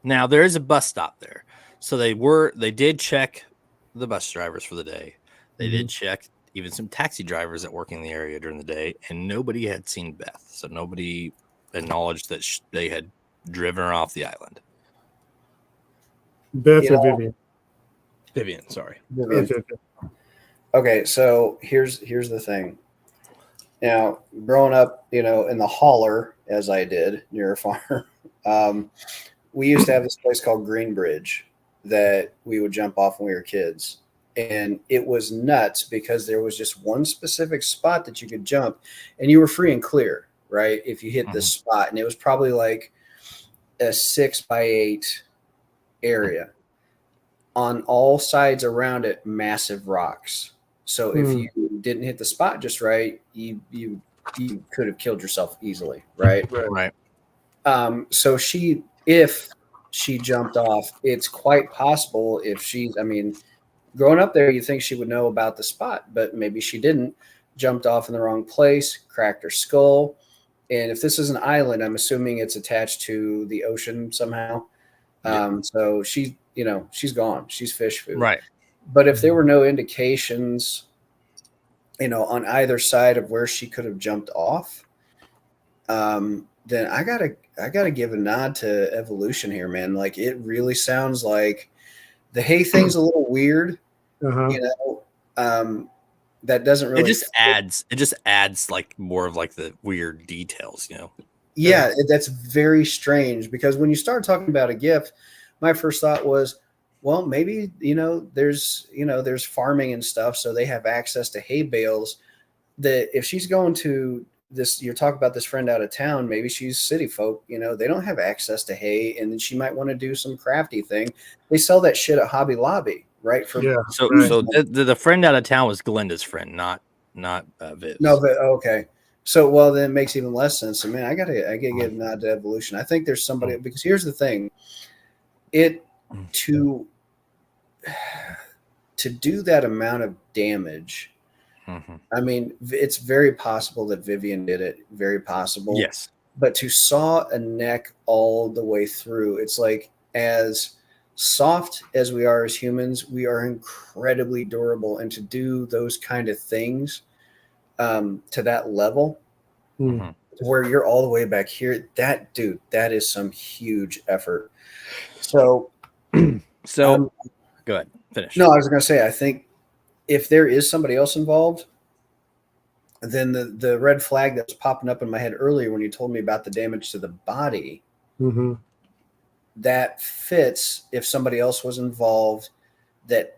Now there is a bus stop there. So they did check the bus drivers for the day. They did check even some taxi drivers that work in the area during the day, and nobody had seen Beth. So nobody acknowledged that they had driven her off the island. Beth or Vivienne? Vivienne, sorry. Vivienne. Okay, so here's the thing. Now, growing up, in the holler, as I did near a farm, we used to have this place called Greenbridge that we would jump off when we were kids. And it was nuts because there was just one specific spot that you could jump and you were free and clear, right? If you hit this spot. And it was probably like a 6x8 area. On all sides around it, massive rocks. So if you didn't hit the spot just right, you could have killed yourself easily, right? Right. So if she jumped off, it's quite possible growing up there, you think she would know about the spot, but maybe she didn't. Jumped off in the wrong place, cracked her skull. And if this is an island, I'm assuming it's attached to the ocean somehow. So she's gone. She's fish food. Right. But if there were no indications, on either side of where she could have jumped off, then I gotta give a nod to Evolution here, man. Like it really sounds like the hay thing's a little weird. That doesn't really. It just adds like more of like the weird details, Yeah, that's very strange because when you start talking about a gift, my first thought was, well, maybe there's farming and stuff, so they have access to hay bales. That if she's going to this, you're talking about this friend out of town, maybe she's city folk, they don't have access to hay, and then she might want to do some crafty thing. They sell that shit at Hobby Lobby, right? So the friend out of town was Glenda's friend, not Viv's. No, but okay. So well, then it makes even less sense. So man, I gotta give a nod to Evolution. I think there's somebody because here's the thing, to do that amount of damage. I mean, it's very possible that Vivienne did it. Very possible. Yes. But to saw a neck all the way through, it's like as soft as we are as humans, we are incredibly durable. And to do those kind of things to that level, where you're all the way back here, that is some huge effort. So go ahead, finish. No, I was going to say, I think if there is somebody else involved, then the red flag that was popping up in my head earlier when you told me about the damage to the body, that fits if somebody else was involved that,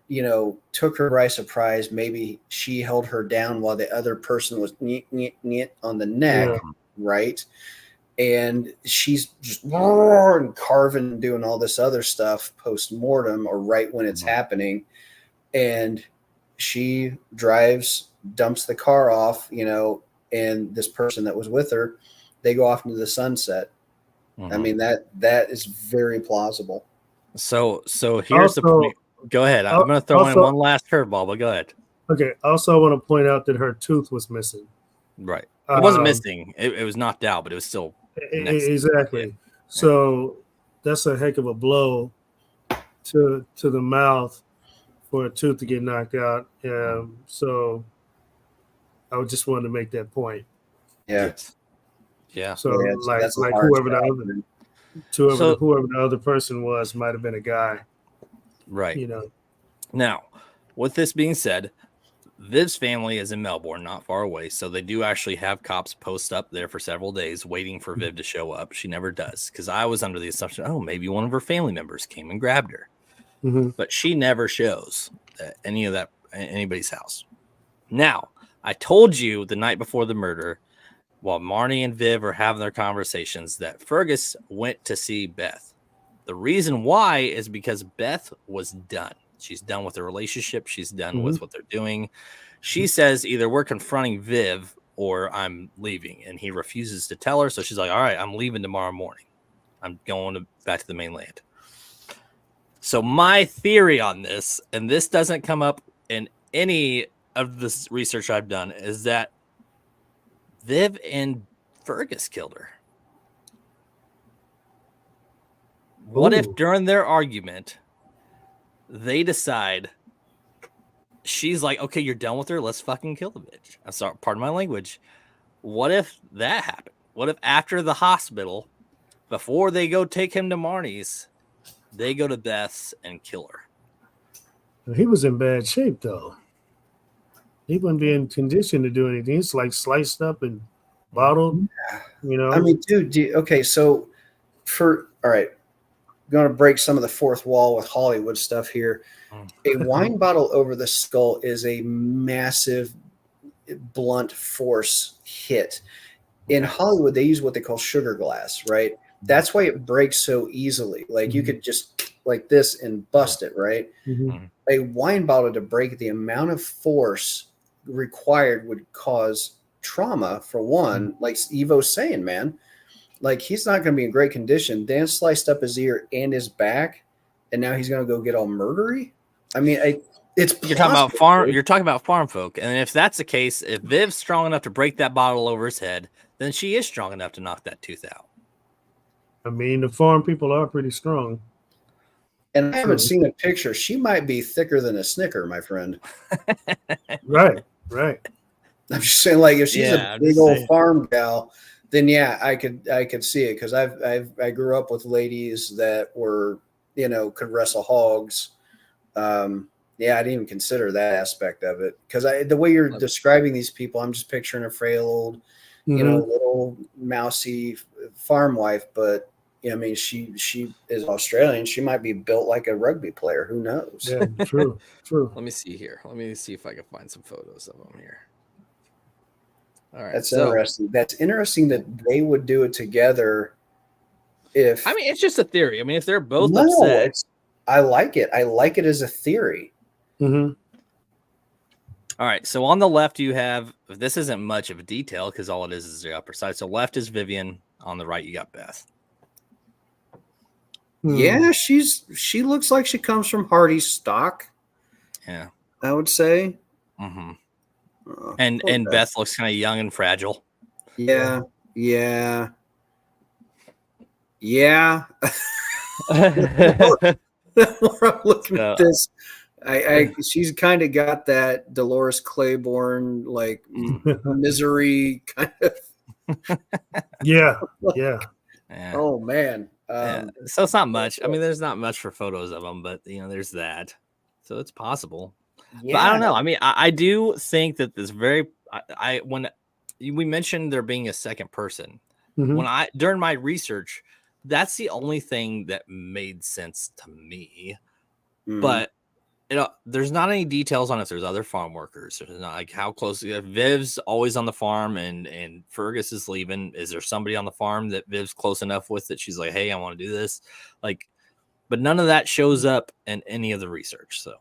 took her by surprise. Maybe she held her down while the other person was on the neck, right? And she's just and carving and doing all this other stuff post-mortem or right when it's happening. And she dumps the car off, and this person that was with her, they go off into the sunset. I mean, that is very plausible. So here's the point. Go ahead. I'm going to throw in one last curveball, but go ahead. Okay. Also, I want to point out that her tooth was missing. Right. It wasn't missing. It was knocked out, but it was still exactly. Yeah. So that's a heck of a blow to the mouth for a tooth to get knocked out. So I just wanted to make that point. Yeah. Yeah. So like whoever the other person was might have been a guy. Right. Now, with this being said, Viv's family is in Melbourne, not far away, so they do actually have cops post up there for several days waiting for Viv to show up. She never does, because I was under the assumption, maybe one of her family members came and grabbed her. But she never shows at anybody's house. Now, I told you the night before the murder, while Marnie and Viv are having their conversations, that Fergus went to see Beth. The reason why is because Beth was done. She's done with the relationship. She's done with what they're doing. She says either we're confronting Viv or I'm leaving. And he refuses to tell her. So she's like, all right, I'm leaving tomorrow morning. I'm going back to the mainland. So my theory on this, and this doesn't come up in any of this research I've done, is that Viv and Fergus killed her. What if during their argument, they decide, she's like, okay, you're done with her. Let's fucking kill the bitch. I'm sorry, pardon my language. What if that happened? What if after the hospital, before they go take him to Marnie's, they go to Beth's and kill her? He was in bad shape, though. He wouldn't be in condition to do anything. He's like sliced up and bottled, I mean, dude, okay, so all right, I'm going to break some of the fourth wall with Hollywood stuff here. A wine bottle over the skull is a massive blunt force hit. In Hollywood, they use what they call sugar glass, right? That's why it breaks so easily. Like you could just like this and bust it, right? A wine bottle to break, the amount of force required would cause trauma for one. Like Evo's saying, man, like he's not going to be in great condition. Dan sliced up his ear and his back, and now he's going to go get all murdery. I mean, you're talking about farm folk, and if that's the case, if Viv's strong enough to break that bottle over his head, then she is strong enough to knock that tooth out. I mean, the farm people are pretty strong. And I haven't seen a picture. She might be thicker than a Snicker, my friend. Right. I'm just saying, like, if she's a big old farm gal, then yeah, I could see it, because I grew up with ladies that were, could wrestle hogs. Yeah, I didn't even consider that aspect of it, because the way you're describing these people, I'm just picturing a frail old, little mousy farm wife. But I mean, she is Australian. She might be built like a rugby player. Who knows? Yeah, true. Let me see here. Let me see if I can find some photos of them here. All right, that's interesting. That's interesting that they would do it together. It's just a theory. I mean, if they're both upset, I like it. I like it as a theory. All right, so on the left you have, this isn't much of a detail because all it is the upper side. So left is Vivienne. On the right you got Beth. Yeah, she looks like she comes from Hardy stock. Yeah, I would say. And Beth looks kind of young and fragile. Yeah. When I'm looking at this, she's kind of got that Dolores Claiborne, like misery kind of. Yeah. Oh man. So it's not much. I mean, there's not much for photos of them, but there's that. So it's possible. Yeah. But I don't know. I mean, I do think that when we mentioned there being a second person, Mhm. during my research, that's the only thing that made sense to me. Mhm. But there's not any details on if there's other farm workers. There's not like how close. Viv's always on the farm, and Fergus is leaving. Is there somebody on the farm that Viv's close enough with that she's like, hey, I want to do this? Like, but none of that shows up in any of the research. So,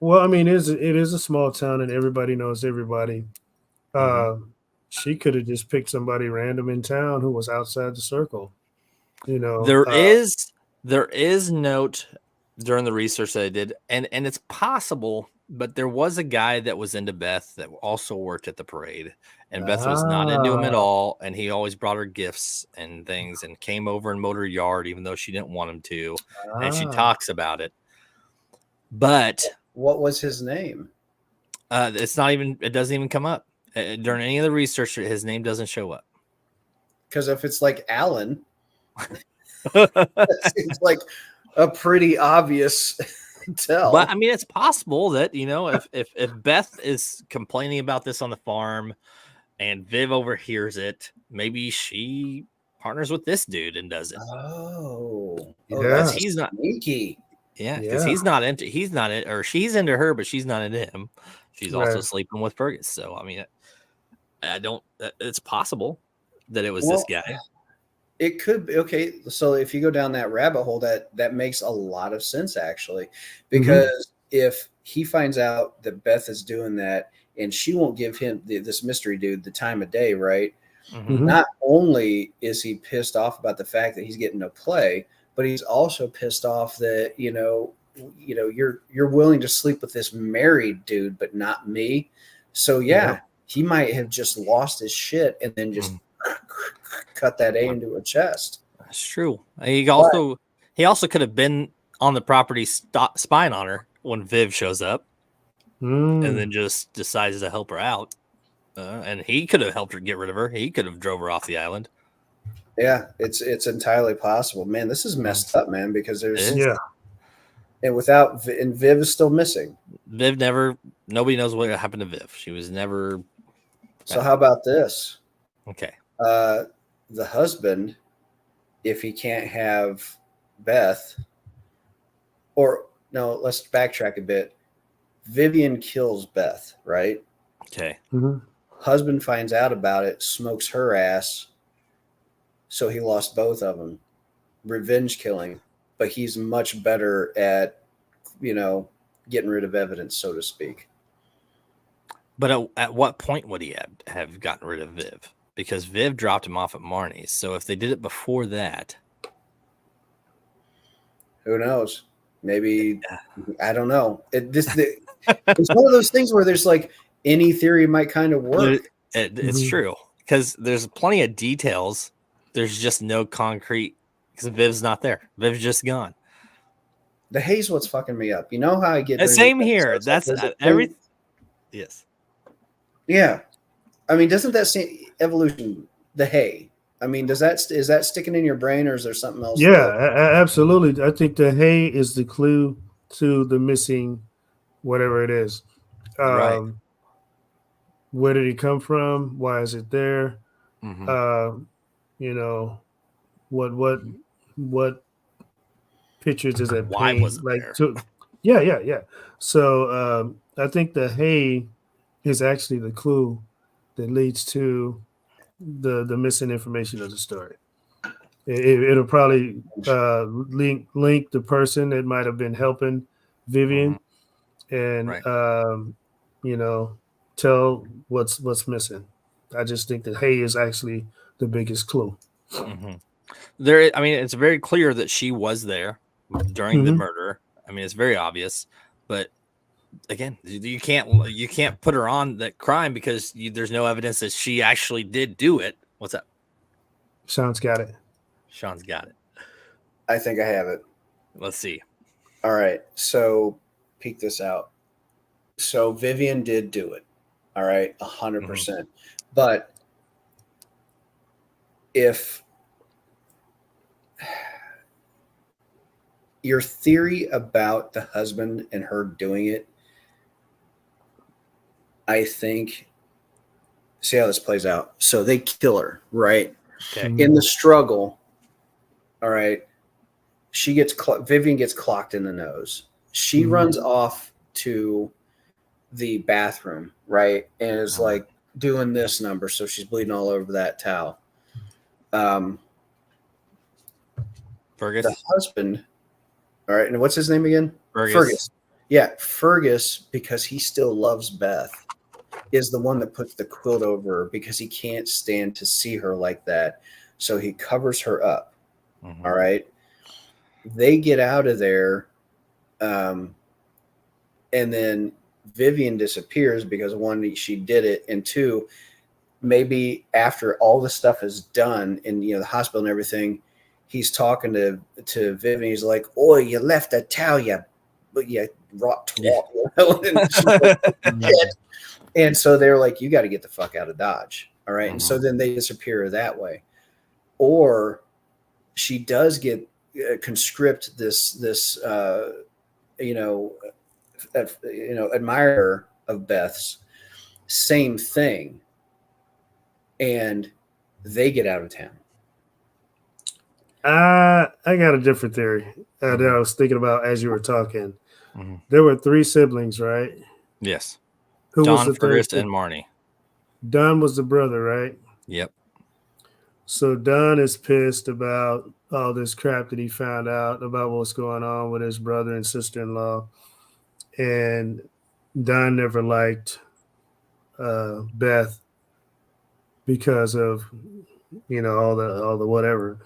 Well, I mean, it is a small town and everybody knows everybody. She could have just picked somebody random in town who was outside the circle. there is note during the research that I did, and it's possible, but there was a guy that was into Beth that also worked at the parade, and Beth was not into him at all, and he always brought her gifts and things, and came over and mowed her yard even though she didn't want him to, and she talks about it. But what was his name? it doesn't even come up during any of the research. His name doesn't show up. Because if it's like Alan, that seems like a pretty obvious tell. But I mean, it's possible that if Beth is complaining about this on the farm and Viv overhears it, maybe she partners with this dude and does it. That's he's not sneaky. Yeah, because he's not it, or she's into her, but she's not into him. She's also sleeping with Fergus. So I mean, it's possible that it was this guy. It could be. Okay, so if you go down that rabbit hole, that makes a lot of sense, actually, because if he finds out that Beth is doing that and she won't give him this mystery dude the time of day, right? Not only is he pissed off about the fact that he's getting no play, but he's also pissed off that you're willing to sleep with this married dude, but not me. So he might have just lost his shit and then just cut that A into a chest. That's true. He also could have been on the property spying on her when Viv shows up, and then just decides to help her out. And he could have helped her get rid of her. He could have drove her off the island. Yeah, it's entirely possible. Man, this is messed up, man, because there's and Viv is still missing. Nobody knows what happened to Viv. She was never. So how about this? Okay. The husband, if he can't have Beth, or no, let's backtrack a bit. Vivienne kills Beth, right? Okay. Husband finds out about it, smokes her ass. So he lost both of them. Revenge killing, but he's much better at, getting rid of evidence, so to speak. But at what point would he have gotten rid of Viv? Because Viv dropped him off at Marnie's. So if they did it before that, who knows? Maybe I don't know. It's one of those things where there's like any theory might kind of work. It's true because there's plenty of details. There's just no concrete because Viv's not there. Viv's just gone. The hay's what's fucking me up. You know how I get. Same here. That's everything. Yes. Yeah. I mean, doesn't that seem evolution? The hay. I mean, is that sticking in your brain, or is there something else? Yeah, absolutely. I think the hay is the clue to the missing, whatever it is. Right. Where did it come from? Why is it there? What pictures does it Why paint? was it like there? Yeah. So I think the hay is actually the clue that leads to the missing information of the story. It'll probably link the person that might have been helping Vivienne, and tell what's missing. I just think that hay is actually the biggest clue. There, I mean, it's very clear that she was there during the murder. I mean, it's very obvious, but again, you can't put her on that crime because there's no evidence that she actually did do it. What's up? Sean's got it. I think I have it. Let's see. All right. So peek this out. So Vivienne did do it. All right. 100%. But if your theory about the husband and her doing it, I think see how this plays out. So they kill her, right? Okay. In the struggle, all right, Vivienne gets clocked in the nose. She runs off to the bathroom, right, and is like doing this number, so she's bleeding all over that towel. Fergus. The husband, all right, and what's his name again? Fergus. Yeah, Fergus, because he still loves Beth, is the one that puts the quilt over her because he can't stand to see her like that. So he covers her up. All right. They get out of there. And then Vivienne disappears because one, she did it. And two, maybe after all the stuff is done in the hospital and everything, he's talking to Vivienne. He's like, "Oh, you left a towel, you rot twat." And she's like, "Shit." And so they're like, "You got to get the fuck out of Dodge." All right. And so then they disappear that way. Or she does get conscript this admirer of Beth's, same thing. And they get out of town. I got a different theory that I was thinking about as you were talking. There were 3 siblings, right? Yes. Who Don, was the Fergus, third? and Marnie. Don was the brother, right? Yep. So Don is pissed about all this crap that he found out about what's going on with his brother and sister-in-law. And Don never liked Beth because of all the whatever.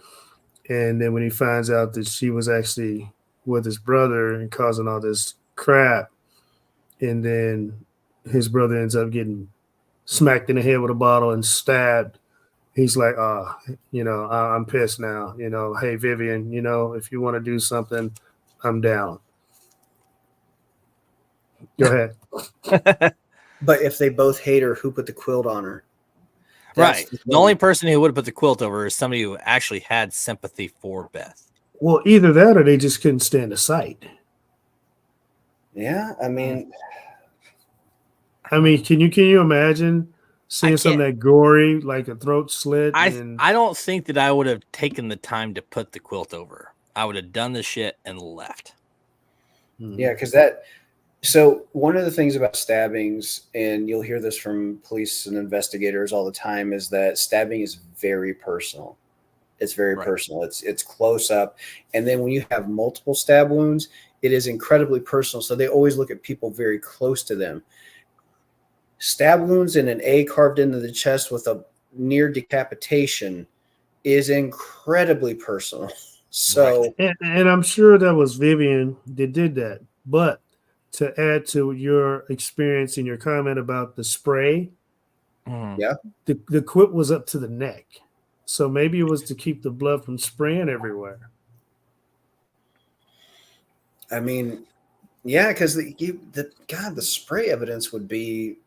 And then when he finds out that she was actually with his brother and causing all this crap, and then his brother ends up getting smacked in the head with a bottle and stabbed, he's like, I'm pissed now. Hey, Vivienne, if you want to do something, I'm down. Go ahead. But if they both hate her, who put the quilt on her? Right. The only person who would have put the quilt over her is somebody who actually had sympathy for Beth. Well, either that or they just couldn't stand the sight. Yeah, I mean, can you imagine seeing something that gory, like a throat slit? I don't think that I would have taken the time to put the quilt over her. I would have done the shit and left. Yeah, because so one of the things about stabbings, and you'll hear this from police and investigators all the time, is that stabbing is very personal. It's very personal. It's close up. And then when you have multiple stab wounds, it is incredibly personal. So they always look at people very close to them. Stab wounds and an A carved into the chest with a near decapitation is incredibly personal. So, and I'm sure that was Vivienne that did that. But to add to your experience and your comment about the spray, the quilt was up to the neck. So maybe it was to keep the blood from spraying everywhere. I mean, yeah, because the spray evidence would be,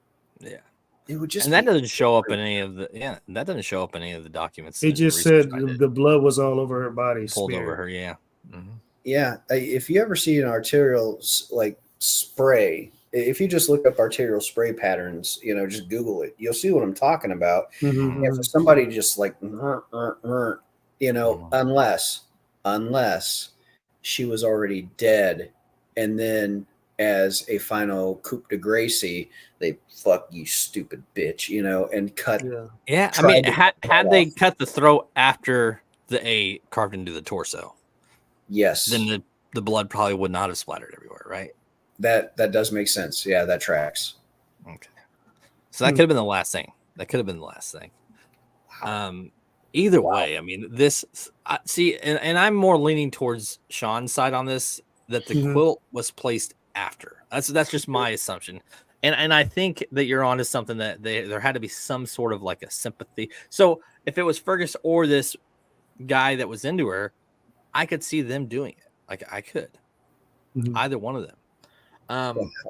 it would just, and that doesn't show up in any of the documents. It just said the blood was all over her body, pulled smeared over her. Yeah. Mm-hmm. Yeah. If you ever see an arterial spray, if you just look up arterial spray patterns, just Google it, you'll see what I'm talking about. Mm-hmm. If somebody just unless she was already dead, and then as a final coup de grace, they fuck you, stupid bitch, and cut. Yeah. I mean, had they cut the throat after the A carved into the torso, yes, then the blood probably would not have splattered everywhere, right? That does make sense. Yeah, that tracks. Okay. So that could have been the last thing. Either way, I mean, and I'm more leaning towards Sean's side on this, that the quilt was placed after. That's just my assumption. And I think that you're onto something, that there had to be some sort of like a sympathy. So if it was Fergus or this guy that was into her, I could see them doing it. Like I could. Either one of them.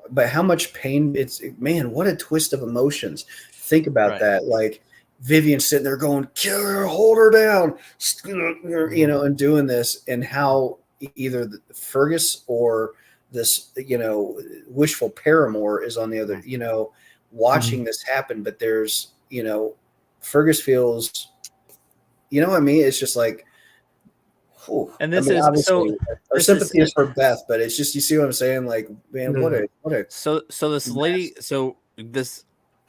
But how much pain? What a twist of emotions. Think about that. Like Vivienne sitting there going, "Kill her, hold her down," and doing this, and how either Fergus or this, wishful paramour is on the other, watching this happen. But there's you know, Fergus feels, you know what I mean? It's just like, whew. And this I mean, is obviously, so. our This sympathy is is for Beth, but it's just, you see what I'm saying? Like, man, Yeah. what a so this lady. mess. So this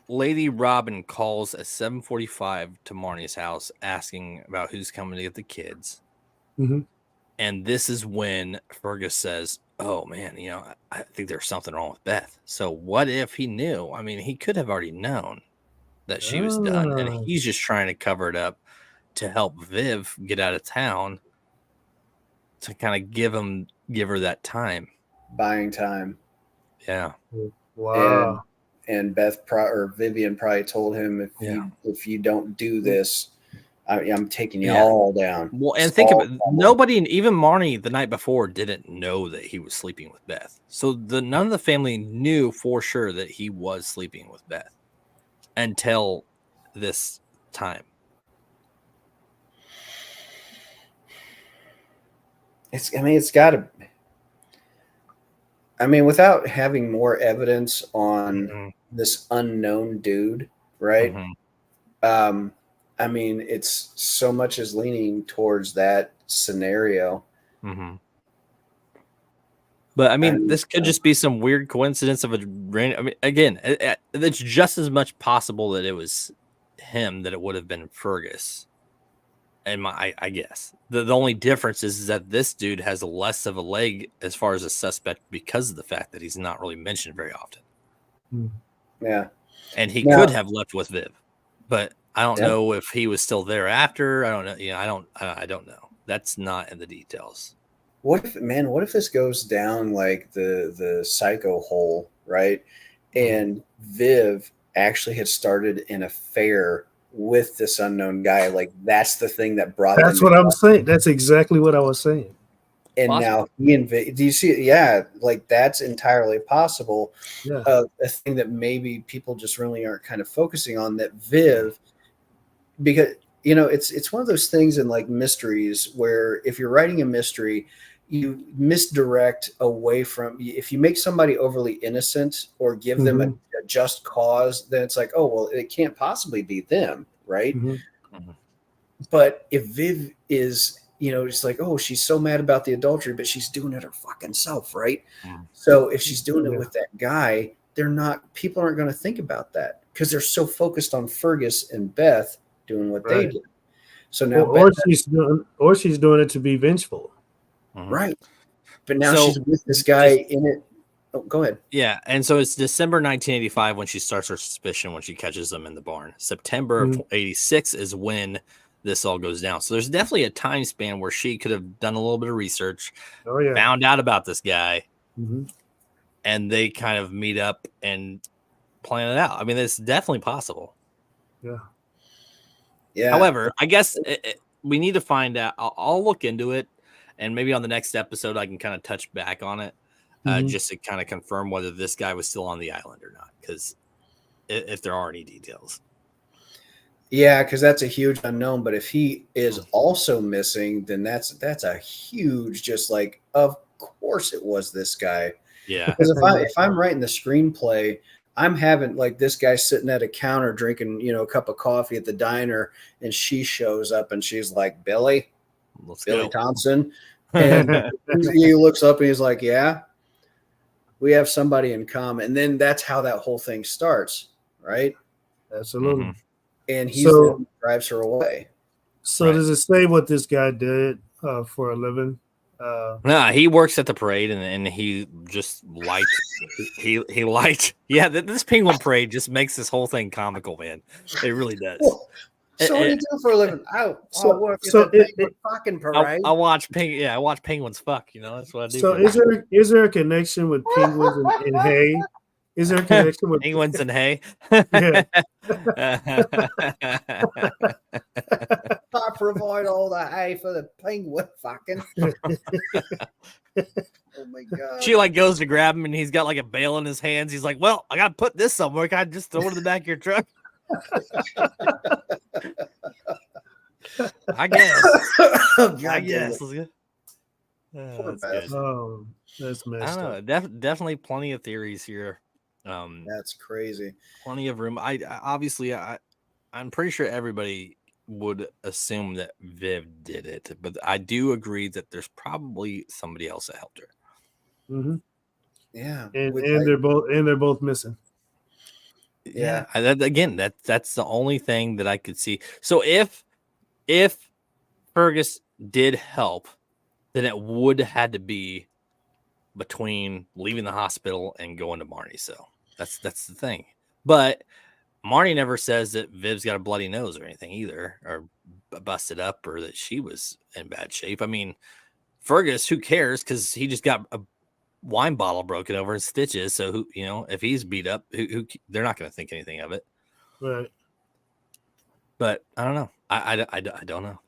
lady Robin calls at 7:45 to Marnie's house asking about who's coming to get the kids. Mhm. And this is when Fergus says, "Oh man, you know, I think there's something wrong with Beth." So what if he knew? I mean, he could have already known that she was done, and Ah. he's just trying to cover it up to help Viv get out of town to kind of give her that time. Buying time. Yeah. Wow. And Beth or Vivienne probably told him, if you don't do this, I'm taking you all down. Well, and think about it, nobody, even Marnie the night before, didn't know that he was sleeping with Beth. So none of the family knew for sure that he was sleeping with Beth until this time. It's got to. I mean, without having more evidence on this unknown dude, right? I mean, it's so much is leaning towards that scenario. But I mean, this could just be some weird coincidence of a random. I mean, again, it's just as much possible that it was him that it would have been Fergus. And I guess the only difference is that this dude has less of a leg as far as a suspect because of the fact that he's not really mentioned very often. Yeah, and he could have left with Viv, but I don't know if he was still there after. I don't know. I don't know. That's not in the details. What if this goes down like the psycho hole, right? And Viv actually had started an affair with this unknown guy. Like that's the thing that brought. That's what I'm saying. That's exactly what I was saying. And now he and Viv, do you see it? Yeah, like that's entirely possible. Yeah, a thing that maybe people just really aren't kind of focusing on, that Viv, because it's one of those things in like mysteries where if you're writing a mystery, you misdirect away from, if you make somebody overly innocent or give them a just cause, then it's like, oh, well, it can't possibly be them, right? But if Viv is, it's like, oh, she's so mad about the adultery, but she's doing it her fucking self, right? So if she's doing it with that guy, people aren't going to think about that because they're so focused on Fergus and Beth doing what they did. So now, she's doing it to be vengeful. Right. But now she's with this guy in it. Oh, go ahead. Yeah. And so it's December 1985 when she starts her suspicion, when she catches them in the barn. September of 86 is when this all goes down. So there's definitely a time span where she could have done a little bit of research, found out about this guy, and they kind of meet up and plan it out. I mean, it's definitely possible. Yeah. Yeah. However, I guess we need to find out. I'll look into it. And maybe on the next episode, I can kind of touch back on it just to kind of confirm whether this guy was still on the island or not. Because if there are any details. Yeah, because that's a huge unknown. But if he is also missing, then that's a huge, just like, of course it was this guy. Yeah. Because if I'm writing the screenplay, I'm having like this guy sitting at a counter drinking, a cup of coffee at the diner, and she shows up and she's like, Billy Thompson. And he looks up and he's like, yeah, we have somebody in common. And then that's how that whole thing starts, right? Absolutely. And he drives her away. So does it say what this guy did for a living? Nah, he works at the parade, and he just liked he liked. Yeah, this penguin parade just makes this whole thing comical, man. It really does. So what do you do for a living? Fucking parade. I watch penguins fuck. That's what I do. So is there a connection with penguins and hay? Is there a connection with penguins and hay? Yeah. I provide all the hay for the penguin fucking. Oh my god! She goes to grab him, and he's got like a bale in his hands. He's like, "Well, I got to put this somewhere. Can I just throw it in the back of your truck?" I guess. I guess. That's good. Oh, that's messed up. Definitely plenty of theories here. That's crazy. Plenty of room. I I'm pretty sure everybody would assume that Viv did it, but I do agree that there's probably somebody else that helped her. Mm-hmm. Yeah, and they're both missing. Yeah. That's the only thing that I could see. So if Fergus did help, then it would have had to be between leaving the hospital and going to Marnie's. So that's the thing. But Marnie never says that Viv's got a bloody nose or anything either, or busted up, or that she was in bad shape. I mean, Fergus, who cares? Because he just got a wine bottle broken over and stitches. So who, if he's beat up, who they're not going to think anything of it. Right. But I don't know. I don't know. I don't know.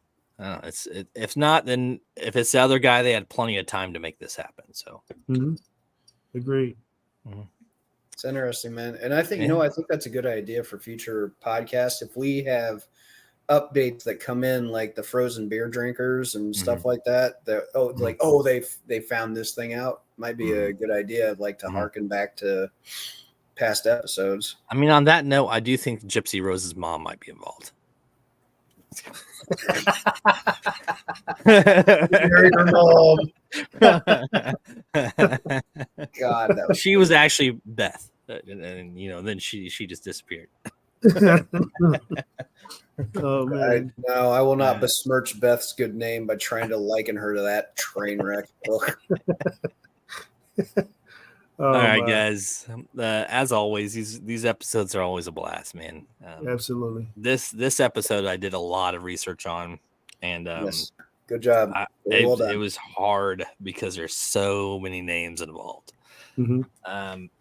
If not, then if it's the other guy, they had plenty of time to make this happen. So, Agreed. Mm-hmm. It's interesting, man. And I think, I think that's a good idea for future podcasts. If we have updates that come in, like the frozen beer drinkers and stuff like that, they found this thing out, might be a good idea, like to harken back to past episodes. I mean, on that note, I do think Gypsy Rose's mom might be involved. Married her mom. God, she was actually Beth, and then she just disappeared. Oh man! I will not besmirch Beth's good name by trying to liken her to that train wreck. All right, guys. As always, these episodes are always a blast, man. Absolutely. This episode I did a lot of research on, and yes. Good job. It was hard because there's so many names involved, and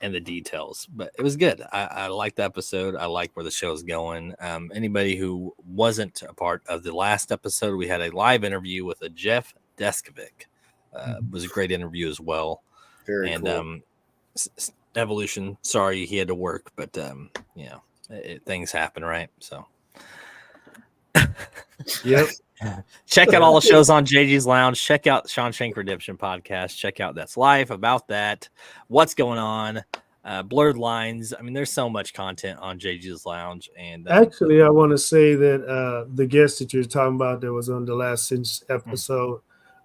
the details. But it was good. I liked the episode. I like where the show is going. Anybody who wasn't a part of the last episode, we had a live interview with a Jeff Deskovic. It was a great interview as well. Very cool. Evolution. Sorry he had to work, but things happen, right? So, yep. Check out all the shows on JG's Lounge. Check out Sean Shank Redemption podcast. Check out That's Life, About That, What's Going On, Blurred Lines. I mean, there's so much content on JG's Lounge. And actually, I want to say that the guest that you're talking about that was on the last episode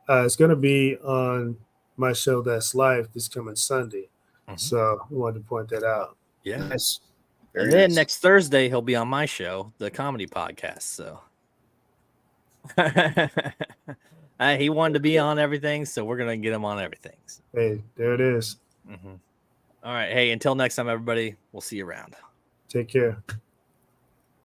is going to be on my show That's Life this coming Sunday. So I wanted to point that out. Yeah. Nice. And then next Thursday, he'll be on my show, the comedy podcast. So he wanted to be on everything, so we're going to get him on everything. So. Hey, there it is. All right. Hey, until next time, everybody, we'll see you around. Take care.